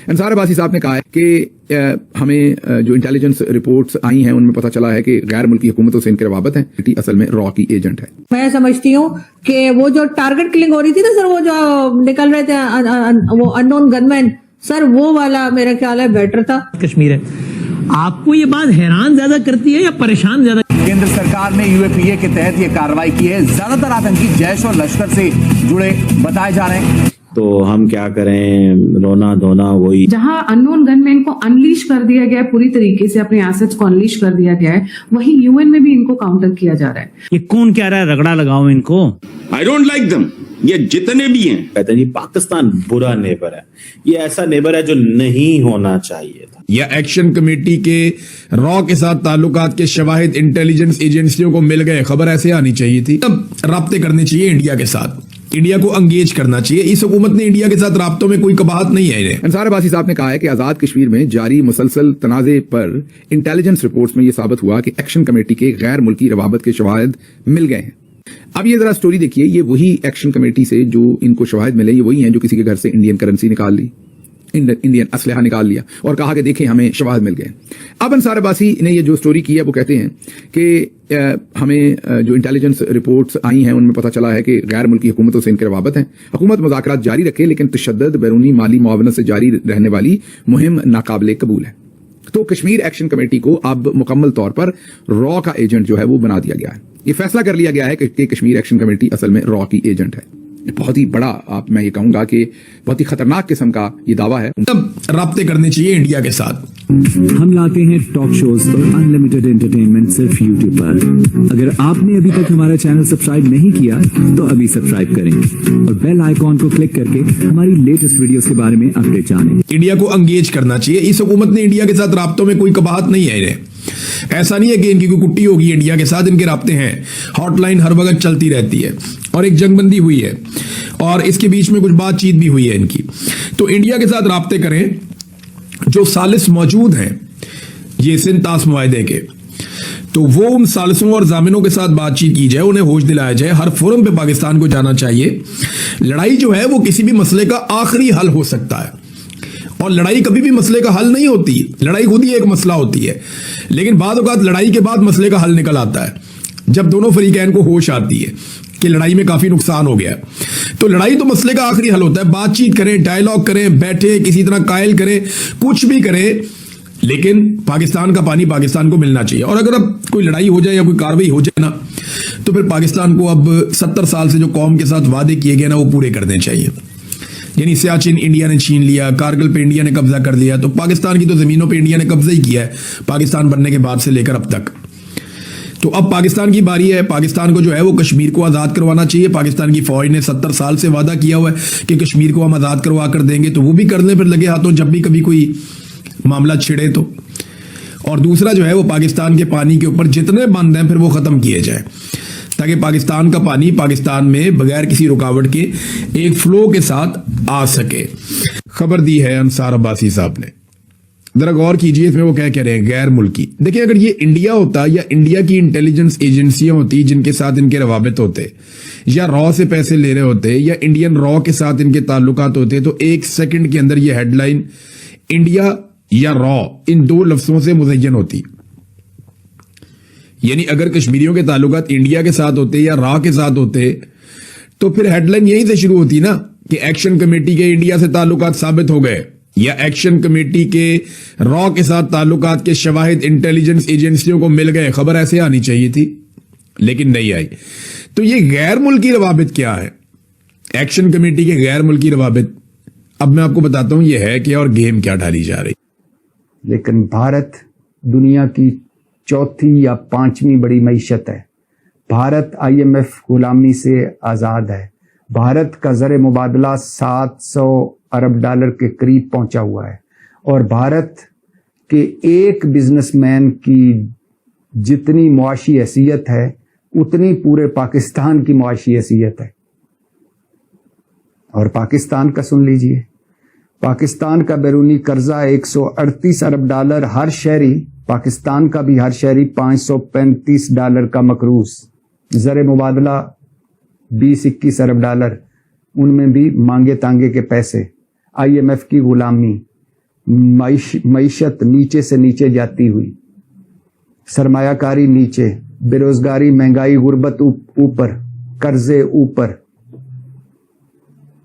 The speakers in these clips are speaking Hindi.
अंसार अब्बासी साहब ने कहा है कि हमें जो इंटेलिजेंस रिपोर्ट्स आई हैं उनमें पता चला है कि गैर मुल्की हुकूमतों से इनके रवाबत हैं, असल में रॉ की एजेंट है। मैं समझती हूँ कि वो जो टारगेट किलिंग हो रही थी ना सर, वो जो निकल रहे थे वो अननोन गनमैन, सर वो वाला मेरा ख्याल है बेटर था। कश्मीर है, आपको ये बात हैरान ज्यादा करती है या परेशान ज्यादा? केंद्र सरकार ने यूएपीए के तहत ये कार्रवाई की है। ज्यादातर आतंकी जैश और लश्कर से जुड़े बताए जा रहे हैं। तो हम क्या करें, रोना धोना वही। जहां अननोन गनमैन को अनलीश कर दिया गया है, पूरी तरीके से अपने एसेट्स को अनलीश कर दिया गया है, वहीं यूएन में भी इनको काउंटर किया जा रहा है। ये कौन कह रहा है रगड़ा लगाओ इनको? आई डोंट लाइक देम, ये जितने भी हैं। कहते हैं जी पाकिस्तान बुरा नेबर है, ये ऐसा नेबर है जो नहीं होना चाहिए था। या एक्शन कमेटी के रॉ के साथ ताल्लुकात के शवाहिद इंटेलिजेंस एजेंसियों को मिल गए, खबर ऐसे आनी चाहिए थी। तब राब्ते करने चाहिए इंडिया के साथ, इंडिया को अंगेज करना चाहिए। इस हुकूमत ने इंडिया के साथ राब्तों में कोई कबाहत नहीं है इन्हें। अंसार अब्बासी साहब ने कहा है कि आजाद कश्मीर में जारी मुसलसल तनाजे पर इंटेलिजेंस रिपोर्ट्स में यह साबित हुआ कि एक्शन कमेटी के गैर मुल्की रवाबत के शवाहिद मिल गए हैं। अब ये जरा स्टोरी देखिए, ये वही एक्शन कमेटी से जो इनको शवाहिद मिले, ये वही हैं जो किसी के घर से इंडियन करेंसी निकाल ली, इंडियन असलहा निकाल लिया और कहा कि देखें हमें शवाहिद मिल गए। अब अंसार अब्बासी ने ये जो स्टोरी की है वो कहते हैं कि हमें जो इंटेलिजेंस रिपोर्ट्स आई हैं उनमें पता चला है कि गैर मुल्की हुकूमतों से इनके रवाबत हैं। हुकूमत मुज़ाकरात जारी रखे लेकिन तशद्दुद बैरूनी माली मुआवनत से जारी रहने वाली मुहिम नाकाबिले कबूल है। तो कश्मीर एक्शन कमेटी को अब मुकम्मल तौर पर रॉ का एजेंट जो है वो बना दिया गया है। ये फैसला कर लिया गया है कि कश्मीर एक्शन कमेटी असल में रॉ की एजेंट है। बहुत ही बड़ा मैं ये कहूंगा कि बहुत ही खतरनाक किस्म का ये दावा है। तब राब्ते करने चाहिए इंडिया के साथ। हम लाते हैं टॉक शोज और अनलिमिटेड एंटरटेनमेंट सिर्फ यूट्यूब पर। अगर आपने अभी तक हमारा चैनल सब्सक्राइब नहीं किया तो अभी सब्सक्राइब करें और बेल आइकॉन को क्लिक करके हमारी लेटेस्ट वीडियोस के बारे में अपडेट जानें। इंडिया को अंगेज करना चाहिए। इस हुकूमत ने इंडिया के साथ राब्तों में कोई कबाहत नहीं है इन्हें। ऐसा नहीं है कि इनकी कोई कुट्टी होगी, इंडिया के साथ इनके राब्ते हैं। हॉटलाइन हर वक्त चलती रहती है और एक जंगबंदी हुई है और इसके बीच में कुछ बातचीत भी हुई है इनकी। तो इंडिया के साथ राब्ते करें, जो सालिस मौजूद हैं ये सिंतास मुआहदे के, तो वो उन सालिसों और जामिनों के साथ बातचीत की जाए, उन्हें होश दिलाया जाए। हर फोरम पे पाकिस्तान को जाना चाहिए। लड़ाई जो है वो किसी भी मसले का आखिरी हल हो सकता है और लड़ाई कभी भी मसले का हल नहीं होती। लड़ाई खुद ही एक मसला होती है, लेकिन बाद औक़ात लड़ाई के बाद मसले का हल निकल आता है जब दोनों फरीकैन को होश आती है कि लड़ाई में काफी नुकसान हो गया। तो लड़ाई तो मसले का आखिरी हल होता है। बातचीत करें, डायलॉग करें, बैठे किसी तरह कायल करें, कुछ भी करें, लेकिन पाकिस्तान का पानी पाकिस्तान को मिलना चाहिए। और अगर अब कोई लड़ाई हो जाए या कोई कार्रवाई हो जाए ना, तो फिर पाकिस्तान को अब 70 साल से जो कौम के साथ वादे किए गए ना वो पूरे करने चाहिए। यानी सियाचिन इंडिया ने छीन लिया, कारगिल पे इंडिया ने कब्जा कर लिया, तो पाकिस्तान की तो जमीनों पे इंडिया ने कब्जा ही किया है पाकिस्तान बनने के बाद से लेकर अब तक। तो अब पाकिस्तान की बारी है। पाकिस्तान को जो है वो कश्मीर को आजाद करवाना चाहिए। पाकिस्तान की फौज ने 70 साल से वादा किया हुआ है कि कश्मीर को हम आजाद करवा कर देंगे, तो वो भी करने पर लगे हाथों जब भी कभी कोई मामला छिड़े तो। और दूसरा जो है वो पाकिस्तान के पानी के ऊपर जितने बंद हैं फिर वो खत्म किए जाए, ताकि पाकिस्तान का पानी पाकिस्तान में बगैर किसी रुकावट के एक फ्लो के साथ आ सके। खबर दी है अंसार अब्बासी साहब ने। जरा गौर कीजिए इसमें वो क्या कह रहे हैं, गैर मुल्की। देखिए, अगर ये इंडिया होता या इंडिया की इंटेलिजेंस एजेंसियां होती जिनके साथ इनके रवाबित होते, या रॉ से पैसे ले रहे होते, या इंडियन रॉ के साथ इनके ताल्लुकात होते, तो एक सेकंड के अंदर ये हेडलाइन इंडिया या रॉ इन दो लफ्जों से मुज़य्यन होती। यानी अगर कश्मीरियों के ताल्लुकात इंडिया के साथ होते या रॉ के साथ होते, तो फिर हेडलाइन यहीं से शुरू होती ना कि एक्शन कमेटी के इंडिया से ताल्लुकात साबित हो गए, या एक्शन कमेटी के रॉ के साथ ताल्लुकात के शवाहिद इंटेलिजेंस एजेंसियों को मिल गए। खबर ऐसे आनी चाहिए थी, लेकिन नहीं आई। तो ये गैर मुल्की रवाबित क्या है, एक्शन कमेटी के गैर मुल्की रवाबित, अब मैं आपको बताता हूं ये है कि और गेम क्या ढाली जा रही। लेकिन भारत दुनिया की चौथी या पांचवी बड़ी मईशत है। भारत IMF गुलामी से आज़ाद है। भारत का ज़र मुबादला 700 अरब डॉलर के करीब पहुंचा हुआ है और भारत के एक बिजनेसमैन की जितनी मुआशी हैसियत है उतनी पूरे पाकिस्तान की मुआशी हैसियत है। और पाकिस्तान का सुन लीजिए, पाकिस्तान का बैरूनी कर्जा 138 अरब डॉलर, हर शहरी पाकिस्तान का भी हर शहरी 535 डॉलर का मकरूज, ज़र मुबादला 20-21 अरब डॉलर, उनमें भी मांगे तांगे के पैसे, IMF की गुलामी, मईशत नीचे से नीचे जाती हुई, सरमायाकारी नीचे, बेरोजगारी, महंगाई, गुर्बत ऊपर, कर्जे ऊपर,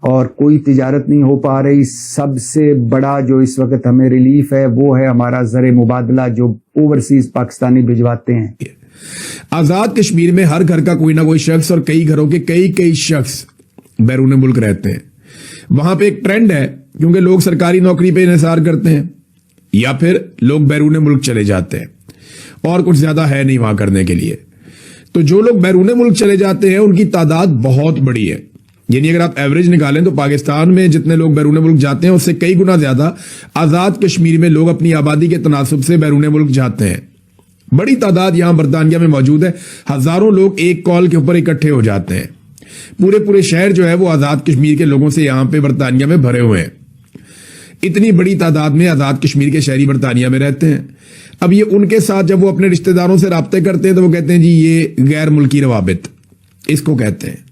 और कोई तिजारत नहीं हो पा रही। सबसे बड़ा जो इस वक्त हमें रिलीफ है वो है हमारा ज़र मुबादला जो ओवरसीज पाकिस्तानी भिजवाते हैं। आजाद कश्मीर में हर घर का कोई ना कोई शख्स और कई घरों के कई शख्स बैरून मुल्क रहते हैं। वहां पे एक ट्रेंड है, क्योंकि लोग सरकारी नौकरी पे इंहिसार करते हैं या फिर लोग बैरून मुल्क चले जाते हैं और कुछ ज्यादा है नहीं वहां करने के लिए। तो जो लोग बैरून मुल्क चले जाते हैं उनकी तादाद बहुत बड़ी है। यानी अगर आप एवरेज निकालें तो पाकिस्तान में जितने लोग बैरून मुल्क जाते हैं उससे कई गुना ज्यादा आजाद कश्मीर में लोग अपनी आबादी के तनासुब से बैरून मुल्क जाते हैं। बड़ी तादाद यहां बरतानिया में मौजूद है। हजारों लोग एक कॉल के ऊपर इकट्ठे हो जाते हैं। पूरे शहर जो है वो आजाद कश्मीर के लोगों से यहां पे बरतानिया में भरे हुए हैं। इतनी बड़ी तादाद में आजाद कश्मीर के शहरी बरतानिया में रहते हैं। अब ये उनके साथ जब वो अपने रिश्तेदारों से राब्ते करते हैं तो वो कहते हैं जी ये गैर मुल्की रवाबित इसको कहते हैं।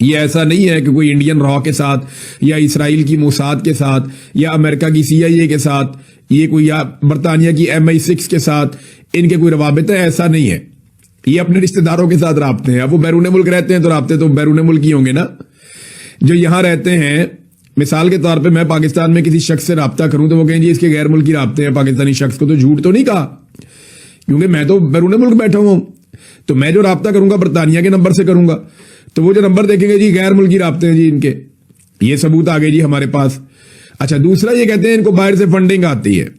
ये ऐसा नहीं है कि कोई इंडियन रॉ के साथ या इसराइल की मोसाद के साथ या अमेरिका की CIA के साथ ये कोई या बरतानिया की MI6 के साथ इनके कोई रवाबित है, ऐसा नहीं है। ये अपने रिश्तेदारों के साथ राब्ते हैं। अब वो बैरून मुल्क रहते हैं तो राब्ते तो बैरून मुल्क ही होंगे ना। जो यहां रहते हैं, मिसाल के तौर पे मैं पाकिस्तान में किसी शख्स से राब्ता करूं तो वो कहें जी इसके गैर मुल्की राब्ते हैं पाकिस्तानी शख्स को, तो झूठ तो नहीं कहा, क्योंकि मैं तो बैरून मुल्क बैठा हुआ हूं। तो मैं जो राब्ता करूंगा बरतानिया के नंबर से करूंगा, तो वो जो नंबर देखेंगे जी गैर मुल्की राब्ते हैं जी इनके, ये सबूत आ गए जी हमारे पास। अच्छा, दूसरा ये कहते हैं इनको बाहर से फंडिंग आती है।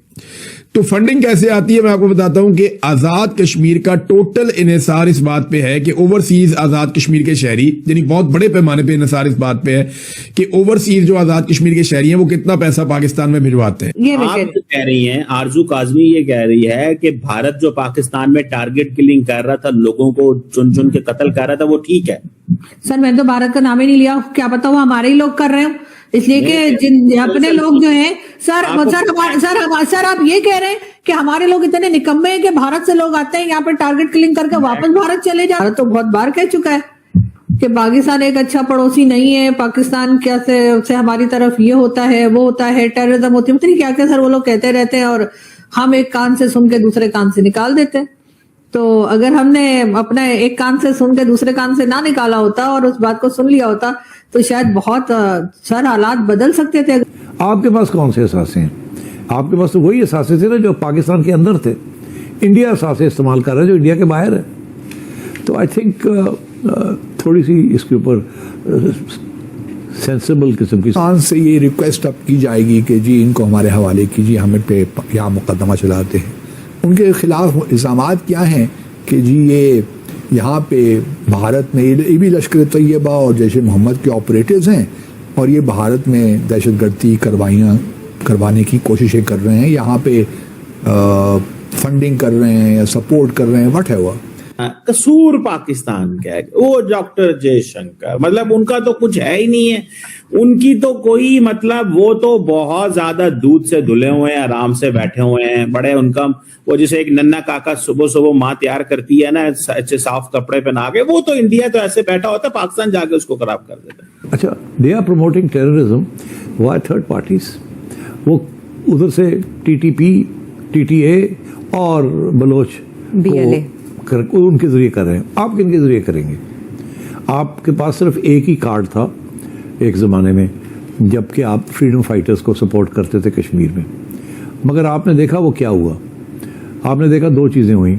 तो फंडिंग कैसे आती है मैं आपको बताता हूं कि आजाद कश्मीर का टोटल इन्हिसार इस बात पे है कि ओवरसीज आजाद कश्मीर के शहरी, यानी बहुत बड़े पैमाने पे इन्हिसार इस बात पे है कि ओवरसीज जो आजाद कश्मीर के शहरी हैं वो कितना पैसा पाकिस्तान में भिजवाते हैं। ये भी आप कह रही हैं, आरजू काजमी ये कह रही है कि भारत जो पाकिस्तान में टारगेट किलिंग कर रहा था, लोगों को चुन चुन के कत्ल कर रहा था, वो ठीक है। सर मैंने तो भारत का नाम ही नहीं लिया, क्या पता वो हमारे ही लोग कर रहे हो, इसलिए कि जिन अपने लोग जो हैं सर आप ये कह रहे हैं कि हमारे लोग इतने निकम्मे हैं कि भारत से लोग आते हैं यहाँ पे टारगेट किलिंग करके वापस भारत चले जा। भारत तो बहुत बार कह चुका है कि पाकिस्तान एक अच्छा पड़ोसी नहीं है, पाकिस्तान क्या से हमारी तरफ ये होता है वो होता है, टेररिज्म होती है, क्या क्या सर वो लोग कहते रहते हैं और हम एक कान से सुन के दूसरे कान से निकाल देते हैं। तो अगर हमने अपना एक कान से सुन के दूसरे कान से ना निकाला होता और उस बात को सुन लिया होता तो शायद बहुत सर हालात बदल सकते थे। आपके पास कौन से एहसास हैं? आपके पास तो वही एहसास थे ना जो पाकिस्तान के अंदर थे। इंडिया एहसास इस्तेमाल कर रहा है जो इंडिया के बाहर है। तो आई थिंक थोड़ी सी इसके ऊपर सेंसिबल किस्म की से ये रिक्वेस्ट अब की जाएगी कि जी इनको हमारे हवाले कीजिए, हमें पे यहाँ मुकदमा चलाते हैं। उनके खिलाफ इल्ज़ामात क्या हैं कि जी ये यहाँ पे भारत में ये भी लश्कर तैयबा और जैश मोहम्मद के ऑपरेटिव्स हैं और ये भारत में दहशतगर्दी करवाने की कोशिशें कर रहे हैं, यहाँ पे फंडिंग कर रहे हैं या सपोर्ट कर रहे हैं, वट है वो कसूर पाकिस्तान का है। वो डॉक्टर जयशंकर, मतलब उनका तो कुछ है ही नहीं है, उनकी तो कोई मतलब, वो तो बहुत ज्यादा दूध से धुले हुए हैं, आराम से बैठे हुए हैं, बड़े उनका वो जैसे एक नन्ना काका सुबह सुबह माँ तैयार करती है ना अच्छे साफ कपड़े पहना के, वो तो इंडिया तो ऐसे बैठा होता है, पाकिस्तान जाके उसको खराब कर देता है। अच्छा, they are promoting terrorism via third parties, वो उधर से TTP, TTA और बलोच BLA उनके जरिए कर रहे हैं। आप किन के जरिए करेंगे? आपके पास सिर्फ एक ही कार्ड था एक ज़माने में, जबकि आप फ्रीडम फाइटर्स को सपोर्ट करते थे कश्मीर में, मगर आपने देखा वो क्या हुआ। आपने देखा दो चीज़ें हुई।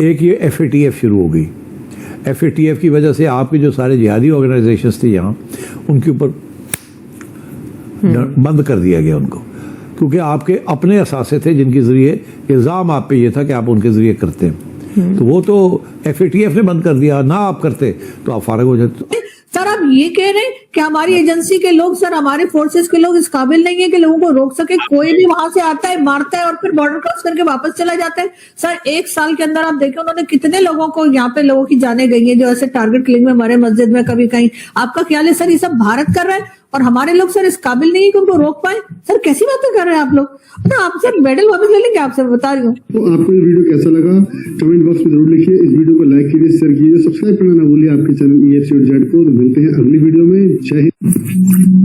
एक ये FATF शुरू हो गई। FATF की वजह से आपके जो सारे जिहादी ऑर्गेनाइजेशंस थे यहाँ, उनके ऊपर बंद कर दिया गया उनको, क्योंकि आपके अपने असासे थे जिनके ज़रिए इल्ज़ाम आप पे ये था कि आप उनके ज़रिए करते हैं। तो वो तो FATF ने बंद कर दिया, ना आप करते तो आप फारग हो जाते। सर आप ये कह रहे हैं कि हमारी एजेंसी के लोग, सर हमारे फोर्सेस के लोग इस काबिल नहीं है कि लोगों को रोक सके? कोई भी वहां से आता है, मारता है और फिर बॉर्डर क्रॉस करके वापस चला जाता है। सर 1 साल के अंदर आप देखें उन्होंने कितने लोगों को, यहाँ पे लोगों की जाने गई है जो ऐसे टारगेट किलिंग में मरे, मस्जिद में कभी कहीं। आपका ख्याल है सर ये सब भारत कर रहा है और हमारे लोग सर इस काबिल नहीं है कि उनको रोक पाए? सर कैसी बातें कर रहे हैं आप लोग? तो आप सर मेडल वापस ले लेंगे, आपसे बता रही हूँ। तो आपको ये वीडियो कैसा लगा कमेंट बॉक्स में जरूर लिखिए। इस वीडियो को लाइक कीजिए, शेयर कीजिए, सब्सक्राइब करना ना भूलिए आपके चैनल EFC को। मिलते हैं अगली वीडियो में। जय हिंद।